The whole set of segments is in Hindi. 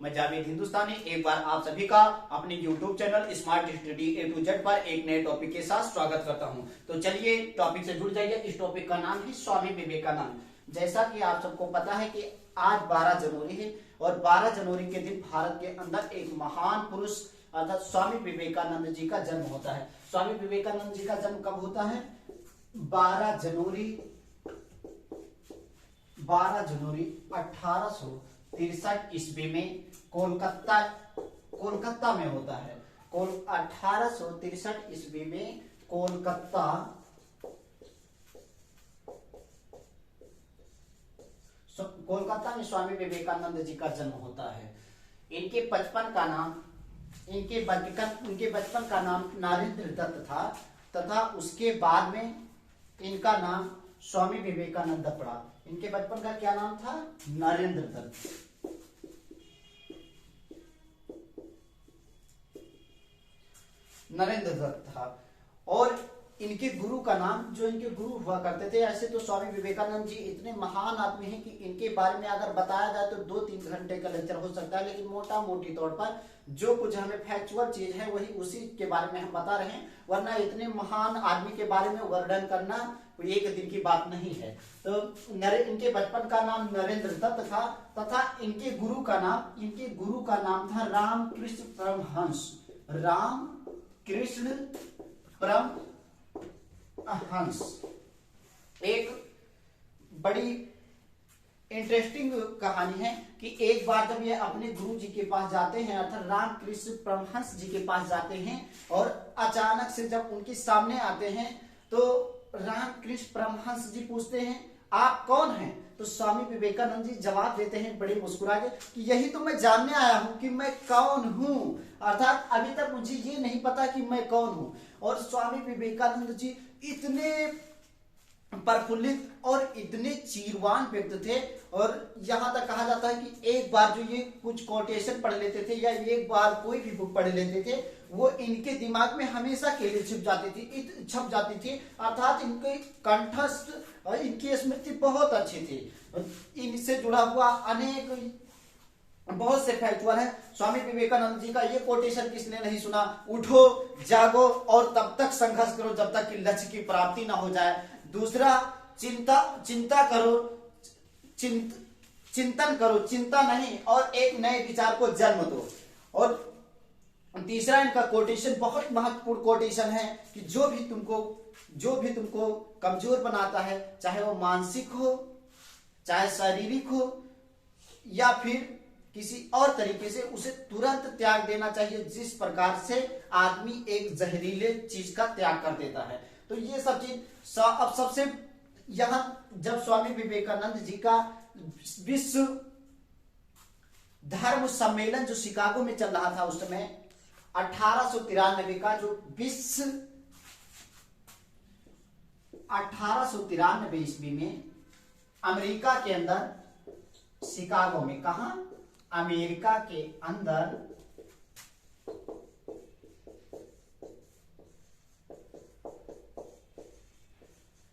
मैं जावेद हिंदुस्तानी एक बार आप सभी का अपने YouTube channel smart study A to Z पर एक नए टॉपिक के साथ स्वागत करता हूं। तो चलिए टॉपिक से जुड़ जाइए। इस टॉपिक का नाम है स्वामी विवेकानंद। जैसा कि आप सबको पता है कि आज 12 जनवरी है और 12 जनवरी के दिन भारत के अंदर एक महान पुरुष अर्थात स्वामी विवेकानंद जी का जन्म होता है। स्वामी विवेकानंद जी का जन्म कब होता है? 12 जनवरी 1863 ईस्वी में कोलकाता में होता है। 1863 ईस्वी में कोलकाता में स्वामी विवेकानंद जी का जन्म होता है। इनके बचपन का नाम नरेंद्र दत्त था तथा उसके बाद में इनका नाम स्वामी विवेकानंद पड़ा। इनके बचपन का क्या नाम था? नरेंद्र दत्त था। और इनके गुरु का नाम, जो इनके गुरु हुआ करते थे, ऐसे तो स्वामी विवेकानंद जी इतने महान आदमी हैं कि इनके बारे में अगर बताया जाए तो 2-3 घंटे का लेक्चर हो सकता है, लेकिन मोटा मोटी तौर पर जो कुछ हमें फैक्चुअल चीज है वही उसी के बारे में हम बता रहे हैं, वरना इतने महान आदमी के बारे में वर्णन करना कोई एक दिन की बात नहीं है। तो इनके बचपन का नाम नरेंद्र दत्त था तथा इनके गुरु का नाम था रामकृष्ण परमहंस। रामकृष्ण परमहंस। एक बड़ी इंटरेस्टिंग कहानी है कि एक बार जब ये अपने गुरु जी के पास जाते हैं अर्थात रामकृष्ण परमहंस जी के पास जाते हैं और अचानक से जब उनके सामने आते हैं तो रामकृष्ण परमहंस जी पूछते हैं, आप कौन हैं? तो स्वामी विवेकानंद जी जवाब देते हैं बड़े मुस्कुरा के कि यही तो मैं जानने आया हूं कि मैं कौन हूं, अर्थात अभी तक मुझे ये नहीं पता कि मैं कौन हूं। और स्वामी विवेकानंद जी इतने प्रफुल्लित और इतने चीरवान व्यक्ति थे और यहां तक कहा जाता है कि एक बार जो ये कुछ कोटेशन पढ़ लेते थे या एक बार कोई भी बुक पढ़ लेते थे वो इनके दिमाग में हमेशा के लिए छप जाती थी अर्थात इनके कंठस्थ और इनकी स्मृति बहुत अच्छी थी। इनसे जुड़ा हुआ अनेक बहुत से फैक्चुअल है। स्वामी विवेकानंद जी का ये कोटेशन किसने नहीं सुना? उठो, जागो और तब तक संघर्ष करो जब तक कि लक्ष्य की प्राप्ति ना हो जाए। दूसरा, चिंता करो, चिंतन करो, चिंता नहीं, और एक नए विचार को जन्म दो। और तीसरा इनका कोटेशन बहुत महत्वपूर्ण कोटेशन है कि जो भी तुमको कमजोर बनाता है, चाहे वो मानसिक हो, चाहे शारीरिक हो या फिर किसी और तरीके से, उसे तुरंत त्याग देना चाहिए, जिस प्रकार से आदमी एक जहरीले चीज का त्याग कर देता है। तो ये सब चीज अब सबसे यहां जब स्वामी विवेकानंद जी का विश्व धर्म सम्मेलन जो शिकागो में चल रहा था उस समय 1893 का जो विश्व 1893 ईस्वी में अमेरिका के अंदर शिकागो में, कहा? अमेरिका के अंदर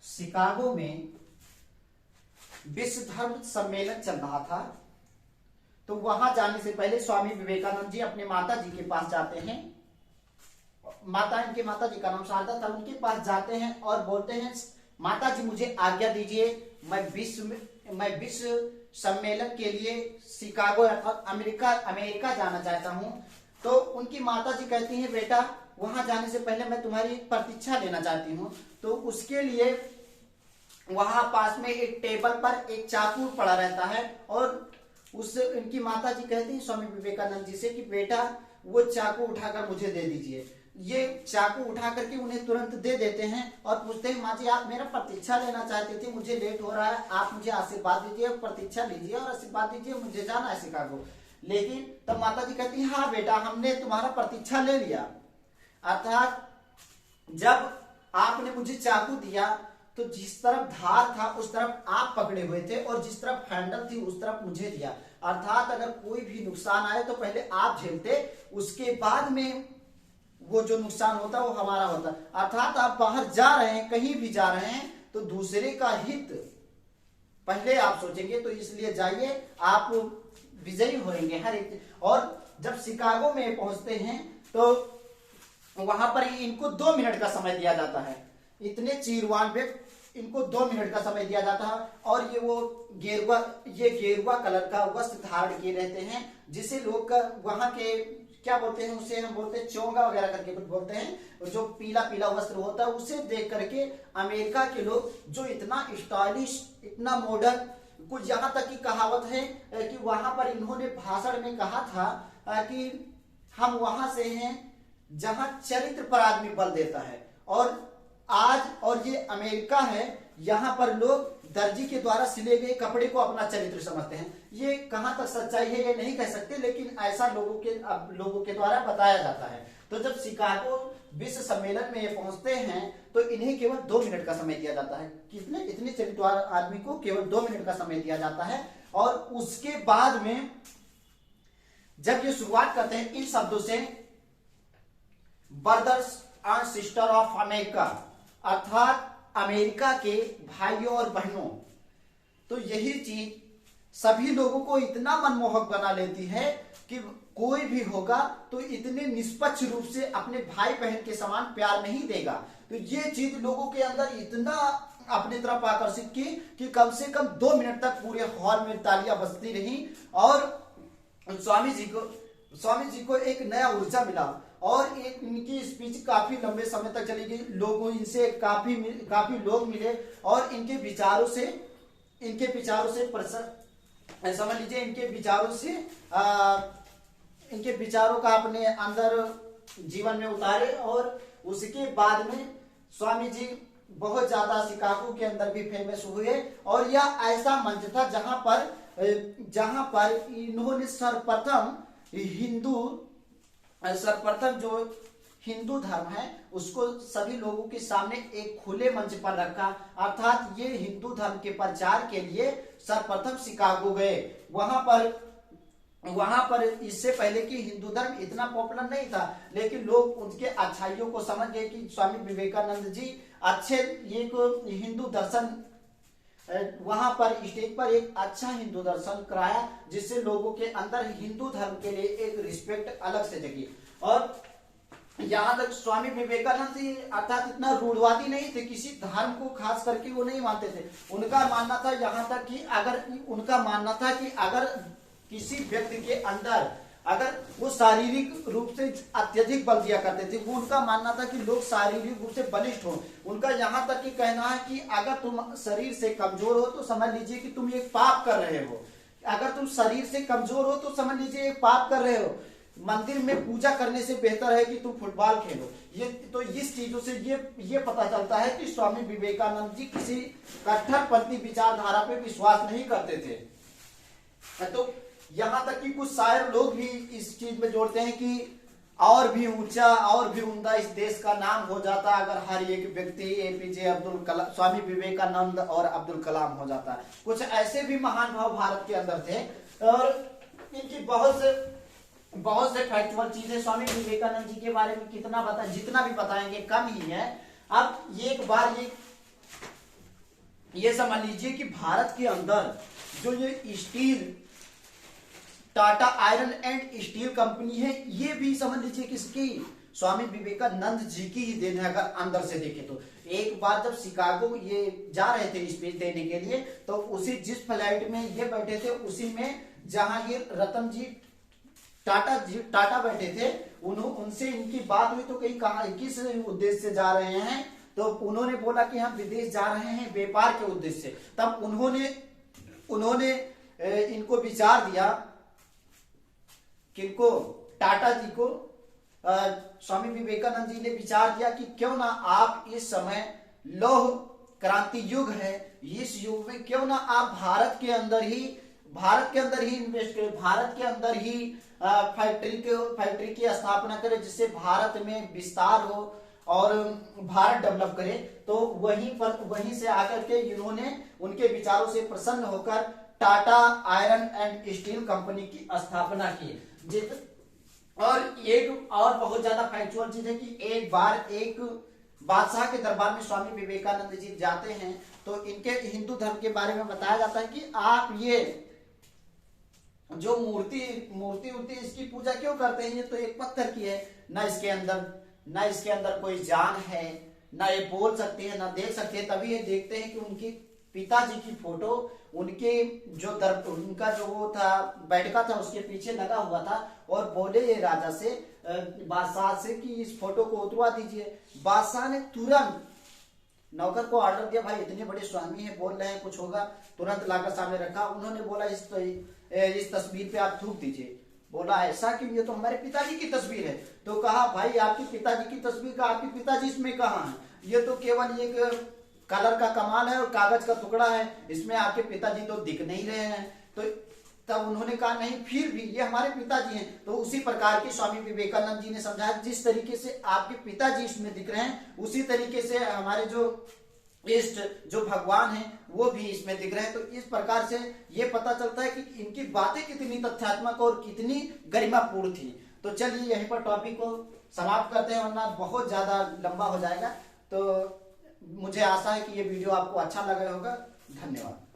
शिकागो में विश्व धर्म सम्मेलन चल रहा था। तो वहां जाने से पहले स्वामी विवेकानंद जी अपने माता जी के पास जाते हैं। इनके माता जी का नाम शारदा था। उनके पास जाते हैं और बोलते हैं, माता जी मुझे आज्ञा दीजिए, मैं विश्व सम्मेलन के लिए शिकागो अर्थात अमेरिका जाना चाहता हूं। तो उनकी माता जी कहती हैं, बेटा वहां जाने से पहले मैं तुम्हारी एक प्रतीक्षा लेना चाहती हूँ। तो उसके लिए वहां पास में एक टेबल पर एक चाकू पड़ा रहता है और इनकी माता जी कहती हैं स्वामी विवेकानंद जी से कि बेटा वो चाकू उठाकर मुझे दे दीजिए। ये चाकू उठा करके उन्हें तुरंत दे देते हैं और पूछते हैं, माँ जी आप मेरा प्रतीक्षा लेना चाहती थी, मुझे लेट हो रहा है, आप मुझे आशीर्वाद दीजिए, प्रतीक्षा लीजिए और आशीर्वाद दीजिए, मुझे जाना है शिकागो। लेकिन तब माता जी कहती है, हाँ बेटा हमने तुम्हारा प्रतीक्षा ले लिया। अर्थात जब आपने मुझे चाकू दिया तो जिस तरफ धार था उस तरफ आप पकड़े हुए थे और जिस तरफ हैंडल थी उस तरफ मुझे दिया। अर्थात अगर कोई भी नुकसान आए तो पहले आप झेलते, उसके बाद में वो जो नुकसान होता वो हमारा होता। अर्थात आप बाहर जा रहे हैं, कहीं भी जा रहे हैं तो दूसरे का हित पहले आप सोचेंगे। तो इसलिए जाइए, आप विजयी होंगे हर एक। और जब शिकागो में पहुंचते हैं तो वहां पर इनको 2 मिनट का समय दिया जाता है। इतने चीरवान व्यक्ति, इनको 2 मिनट का समय दिया जाता है। और ये गेरुआ कलर का वस्त्र धारण किए रहते हैं, जिसे लोग वहां के क्या बोलते हैं, उसे हम बोलते हैं चोंगा वगैरह करके कुछ बोलते हैं। जो पीला पीला वस्त्र होता है उसे देख करके अमेरिका के लोग, जो इतना स्टाइलिश, इतना मॉडर्न, कुछ यहाँ तक की कहावत है कि वहां पर इन्होंने भाषण में कहा था कि हम वहां से हैं जहां चरित्र पर आदमी बल देता है। और ये अमेरिका है, यहाँ पर लोग दर्जी के द्वारा सिले गए कपड़े को अपना चरित्र समझते हैं। ये कहां तक सच्चाई है ये नहीं कह सकते, लेकिन ऐसा लोगों के द्वारा बताया जाता है। तो जब शिकागो विश्व सम्मेलन में ये पहुंचते हैं तो इन्हें केवल 2 मिनट का समय दिया जाता है। इतने चरित्रवान आदमी को केवल 2 मिनट का समय दिया जाता है। और उसके बाद में जब ये शुरुआत करते हैं इन शब्दों से, brothers and sister of America, अर्थात अमेरिका के भाइयों और बहनों, तो यही चीज सभी लोगों को इतना मनमोहक बना लेती है कि कोई भी होगा तो इतने निष्पक्ष रूप से अपने भाई बहन के समान प्यार नहीं देगा। तो ये चीज लोगों के अंदर इतना अपनी तरफ आकर्षित की कि कम से कम 2 मिनट तक पूरे हॉल में तालियां बजती रही। और स्वामी जी को एक नया ऊर्जा मिला और एक इनकी स्पीच काफी लंबे समय तक चली गई। लोगों इनसे काफी लोग मिले और इनके विचारों से समझ लीजिए इनके विचारों का अपने अंदर जीवन में उतारे। और उसके बाद में स्वामी जी बहुत ज्यादा शिकागो के अंदर भी फेमस हुए। और यह ऐसा मंच था जहां पर इन्होंने सर्वप्रथम जो हिंदू धर्म है उसको सभी लोगों के सामने एक खुले मंच पर रखा। अर्थात ये हिंदू धर्म के प्रचार के लिए सर्वप्रथम शिकागो गए। वहां पर इससे पहले कि हिंदू धर्म इतना पॉपुलर नहीं था, लेकिन लोग उनके अच्छाइयों को समझ गए कि स्वामी विवेकानंद जी अच्छे हिंदू दर्शन, वहां पर स्टेज पर एक अच्छा हिंदू दर्शन कराया, जिससे लोगों के अंदर हिंदू धर्म के लिए एक रिस्पेक्ट अलग से जगी। और यहाँ तक स्वामी विवेकानंद जी अर्थात इतना रूढ़वादी नहीं थे, किसी धर्म को खास करके वो नहीं मानते थे। उनका मानना था यहाँ तक कि अगर किसी व्यक्ति के अंदर अगर वो शारीरिक रूप से अत्यधिक बल दिया करते थे, वो उनका मानना था कि लोग शारीरिक रूप से बलिष्ठ हो। उनका यहाँ तक कि कहना है कि अगर तुम शरीर से कमजोर हो तो समझ लीजिए कि तुम एक पाप कर रहे हो। अगर तुम शरीर से कमजोर हो तो समझ लीजिए एक पाप कर रहे हो। मंदिर में पूजा करने से बेहतर है कि तुम फुटबॉल खेलो। तो इस चीजों से ये पता चलता है कि स्वामी विवेकानंद जी किसी कट्टरपंथी विचारधारा पे विश्वास नहीं करते थे। तो यहाँ तक कि कुछ शायर लोग भी इस चीज में जोड़ते हैं कि और भी ऊंचा और भी उम्दा इस देश का नाम हो जाता अगर हर एक व्यक्ति एपीजे अब्दुल कलाम, स्वामी विवेकानंद और अब्दुल कलाम हो जाता। कुछ ऐसे भी महान भाव भारत के अंदर थे। और इनकी बहुत से फैक्चुअल चीजें स्वामी विवेकानंद जी के बारे में जितना भी बताएंगे कम ही है। अब एक बार ये समझ लीजिए कि भारत के अंदर जो ये steel, Tata iron and steel company है, ये भी समझ लीजिए किसकी, स्वामी विवेकानंद जी की ही देन है अगर अंदर से देखे तो। एक बार जब शिकागो ये जा रहे थे स्पीच देने के लिए, तो जिस फ्लाइट में ये बैठे थे उसी में जहांगीर रतन जी टाटा बैठे थे, उनसे इनकी बात हुई। तो कहीं कहा किस उद्देश्य से जा रहे हैं, तो उन्होंने बोला कि हम विदेश जा रहे हैं व्यापार के उद्देश्य से। तब उन्होंने इनको विचार दिया, किनको, टाटा जी को, स्वामी विवेकानंद जी ने विचार दिया कि क्यों ना आप इस समय लौह क्रांति युग है, इस युग में क्यों ना आप भारत के अंदर ही इन्वेस्ट करें, भारत के अंदर ही फैक्ट्री की स्थापना करें, जिससे भारत में विस्तार हो और भारत डेवलप करे। तो वहीं से आकर के इन्होंने उनके विचारों से प्रसन्न होकर Tata iron and steel company की स्थापना की। और एक और बहुत ज्यादा फैक्चुअल चीज है कि एक बार एक बादशाह के दरबार में स्वामी विवेकानंद जी जाते हैं, तो इनके हिंदू धर्म के बारे में बताया जाता है कि आप ये जो मूर्ति मूर्ति इसकी पूजा क्यों करते हैं? ये तो एक पत्थर की है, ना इसके अंदर कोई जान है, ना ये बोल सकते हैं, ना देख सकते हैं। तभी ये देखते हैं कि उनकी पिताजी की फोटो उनके उनका जो वो था बैठका था उसके पीछे लगा हुआ था, और बोले ये राजा से, बादशाह से कि इस फोटो को उतरवा दीजिए। बादशाह ने तुरंत नौकर को ऑर्डर दिया, भाई इतने बड़े स्वामी हैं, बोल रहे हैं कुछ होगा, तुरंत लाकर सामने रखा। उन्होंने बोला इस तस्वीर पे आप थूक दीजिए। बोला ऐसा कि ये तो हमारे पिताजी की तस्वीर है। तो कहा भाई आपकी पिताजी की तस्वीर का आपके पिताजी इसमें कहाँ है? ये तो केवल एक कलर का कमाल है और कागज का टुकड़ा है, इसमें आपके पिताजी तो दिख नहीं रहे हैं। तो तब उन्होंने कहा नहीं, फिर भी ये हमारे पिताजी हैं। तो उसी प्रकार की स्वामी विवेकानंद जी ने समझाया, जिस तरीके से आपके पिताजी इसमें दिख रहे हैं, उसी तरीके से हमारे जो इष्ट जो भगवान है वो भी इसमें दिख रहे हैं। तो इस प्रकार से ये पता चलता है कि इनकी बातें कितनी तथ्यात्मक और कितनी गरिमापूर्ण थी। तो चलिए यहीं पर टॉपिक को समाप्त करते हैं, वरना बहुत ज्यादा लंबा हो जाएगा। तो मुझे आशा है कि ये वीडियो आपको अच्छा लगा होगा। धन्यवाद।